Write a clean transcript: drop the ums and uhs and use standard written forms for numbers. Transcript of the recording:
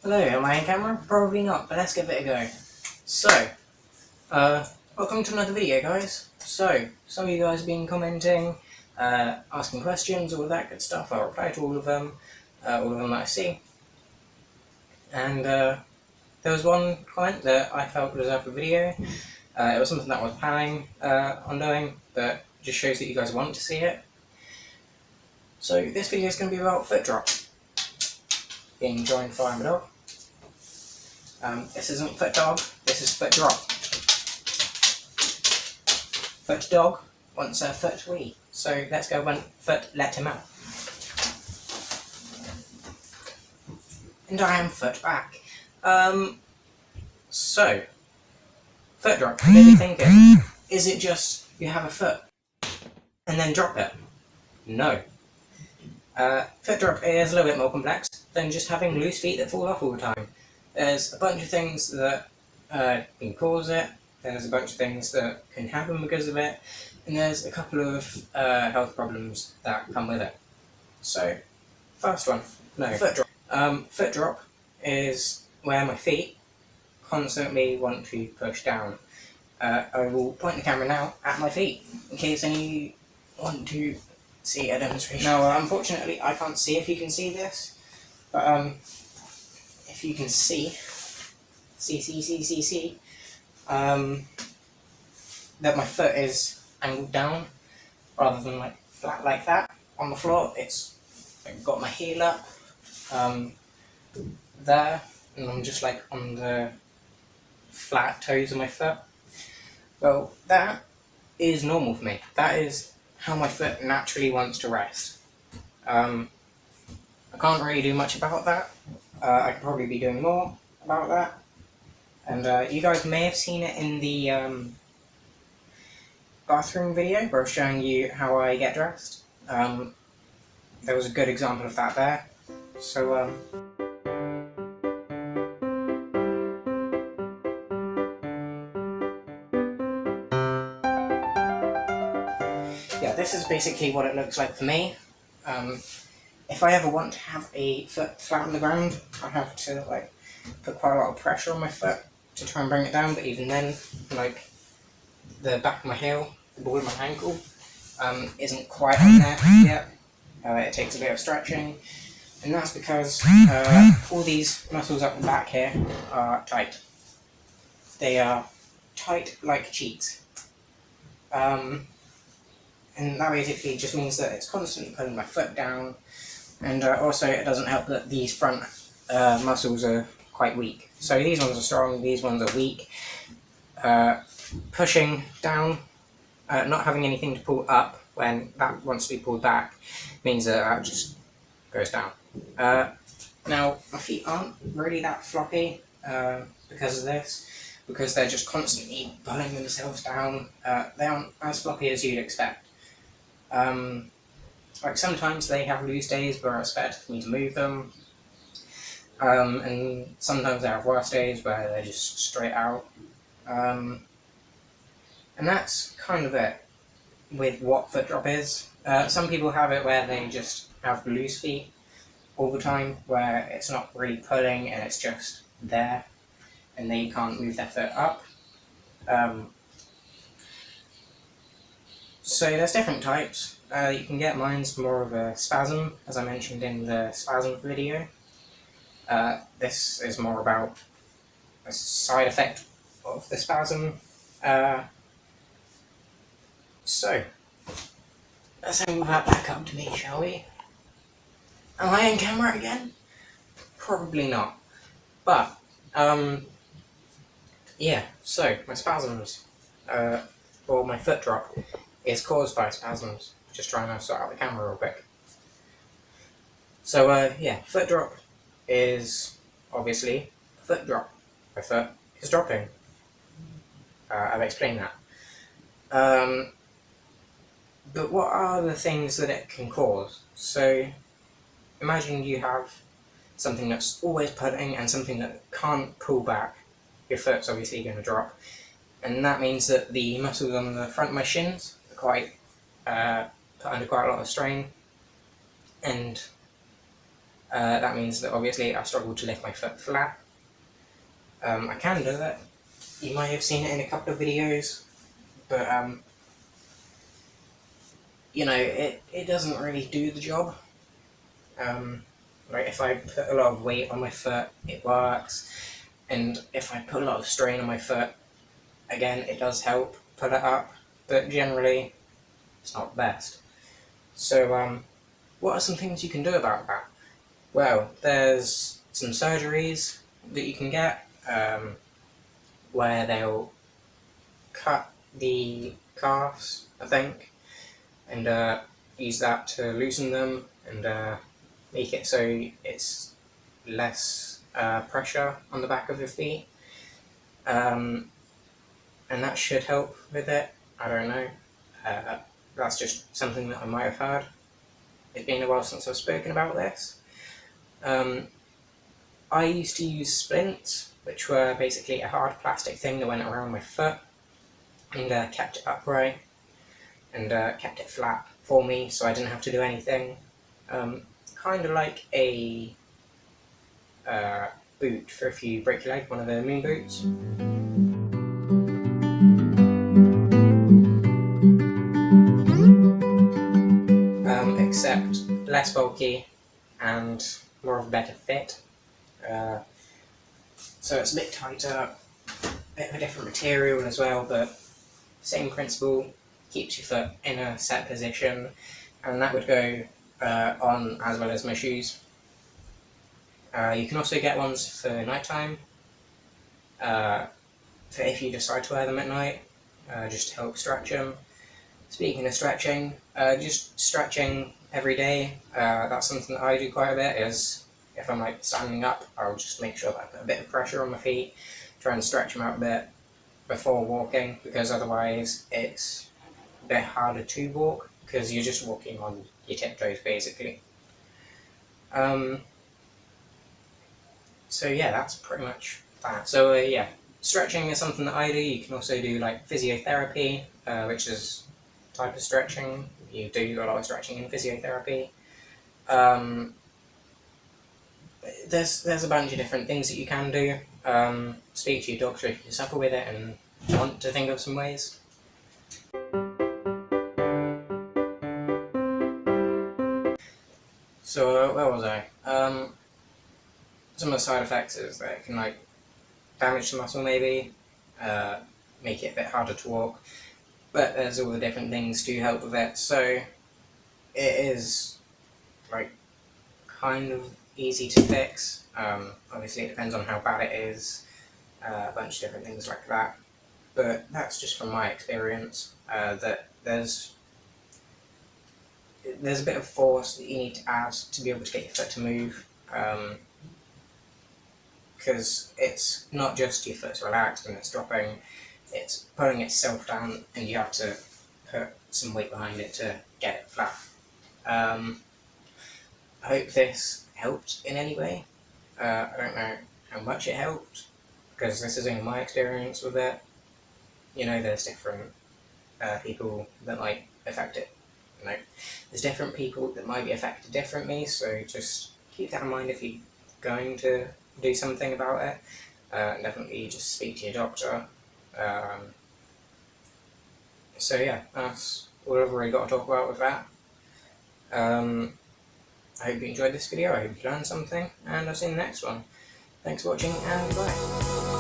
Hello, am I on camera? Probably not, but let's give it a go. So, welcome to another video, guys. So, some of you guys have been commenting, asking questions, all that good stuff. I'll reply to all of them that I see. And there was one comment that I felt deserved a video. It was something that I was planning on doing, but just shows that you guys want to see it. So, this video is going to be about foot drop, being joined by my dog. This isn't foot dog, this is foot drop. Foot dog wants a foot wee, so let's go one foot let him out. And I am foot back. So, foot drop, you may be thinking, is it just you have a foot and then drop it? No. Foot drop is a little bit more complex than just having loose feet that fall off all the time. There's a bunch of things that can cause it, there's a bunch of things that can happen because of it, and there's a couple of health problems that come with it. So, first one, foot drop. Foot drop is where my feet constantly want to push down. I will point the camera now at my feet, in case any want to see a demonstration. Now, unfortunately, I can't see if you can see this, but if you can see that my foot is angled down rather than like flat like that on the floor. I've got my heel up there, and I'm just like on the flat toes of my foot. Well, that is normal for me. That is how my foot naturally wants to rest. I can't really do much about that. I could probably be doing more about that. And you guys may have seen it in the bathroom video where I was showing you how I get dressed. There was a good example of that there. So, yeah, this is basically what it looks like for me. If I ever want to have a foot flat on the ground, I have to like put quite a lot of pressure on my foot to try and bring it down, but even then, like, the back of my heel, the ball of my ankle, isn't quite on there yet. It takes a bit of stretching, and that's because all these muscles up the back here are tight. They are tight like cheeks. And that basically just means that it's constantly pulling my foot down, and also it doesn't help that these front muscles are quite weak. So these ones are strong, these ones are weak. Pushing down, not having anything to pull up when that wants to be pulled back, means that that just goes down. Now, my feet aren't really that floppy because of this, because they're just constantly pulling themselves down. They aren't as floppy as you'd expect. Like sometimes they have loose days where it's better for me to move them, and sometimes they have worse days where they're just straight out. And that's kind of it with what foot drop is. Some people have it where they just have loose feet all the time, where it's not really pulling and it's just there and they can't move their foot up. So there's different types. You can get mine's more of a spasm, as I mentioned in the spasm video. This is more about a side effect of the spasm. So, let's move that back up to me, shall we? Am I on camera again? Probably not. But, yeah, so my spasms, or my foot drop, is caused by spasms. Just trying to sort out the camera real quick. So, yeah, foot drop is obviously a foot drop. My foot is dropping. I've explained that. But what are the things that it can cause? So, imagine you have something that's always pulling and something that can't pull back. Your foot's obviously going to drop. And that means that the muscles on the front of my shins are quite put under quite a lot of strain, and That means that obviously I struggle to lift my foot flat. I can do it. You might have seen it in a couple of videos, but you know, it doesn't really do the job. Like if I put a lot of weight on my foot, it works, and if I put a lot of strain on my foot, again, it does help put it up, but generally, it's not the best. So, what are some things you can do about that? Well, there's some surgeries that you can get, where they'll cut the calves, I think, and use that to loosen them and make it so it's less pressure on the back of your feet. And that should help with it. I don't know. That's just something that I might have heard. It's been a while since I've spoken about this. I used to use splints, which were basically a hard plastic thing that went around my foot and kept it upright and kept it flat for me, so I didn't have to do anything. Kind of like a boot for if you break your leg, one of the moon boots. Except less bulky and more of a better fit. So it's a bit tighter, a bit of a different material as well, but same principle, keeps your foot in a set position, and that would go on as well as my shoes. You can also get ones for nighttime, for if you decide to wear them at night, just to help stretch them. Speaking of stretching, just stretching every day, that's something that I do quite a bit, is if I'm like standing up, I'll just make sure that I put a bit of pressure on my feet, try and stretch them out a bit before walking, because otherwise it's a bit harder to walk, because you're just walking on your tiptoes basically. So yeah, that's pretty much that. So yeah, stretching is something that I do. You can also do like physiotherapy, which is a type of stretching. You do a lot of stretching in physiotherapy. There's a bunch of different things that you can do. Speak to your doctor if you suffer with it and want to think of some ways. So where was I? Some of the side effects is that it can like damage the muscle maybe, make it a bit harder to walk, but there's all the different things to help with it, so it is like kind of easy to fix. Obviously it depends on how bad it is, a bunch of different things like that, but that's just from my experience, that there's a bit of force that you need to add to be able to get your foot to move, because it's not just your foot's relaxed and it's dropping, it's pulling itself down and you have to put some weight behind it to get it flat. I hope this helped in any way. I don't know how much it helped, because this is only my experience with it. You know, there's different people that might affect it. You know, there's different people that might be affected differently, so just keep that in mind if you're going to do something about it. Definitely just speak to your doctor. So yeah, that's all I've really got to talk about with that. I hope you enjoyed this video, I hope you learned something, and I'll see you in the next one. Thanks for watching, and goodbye.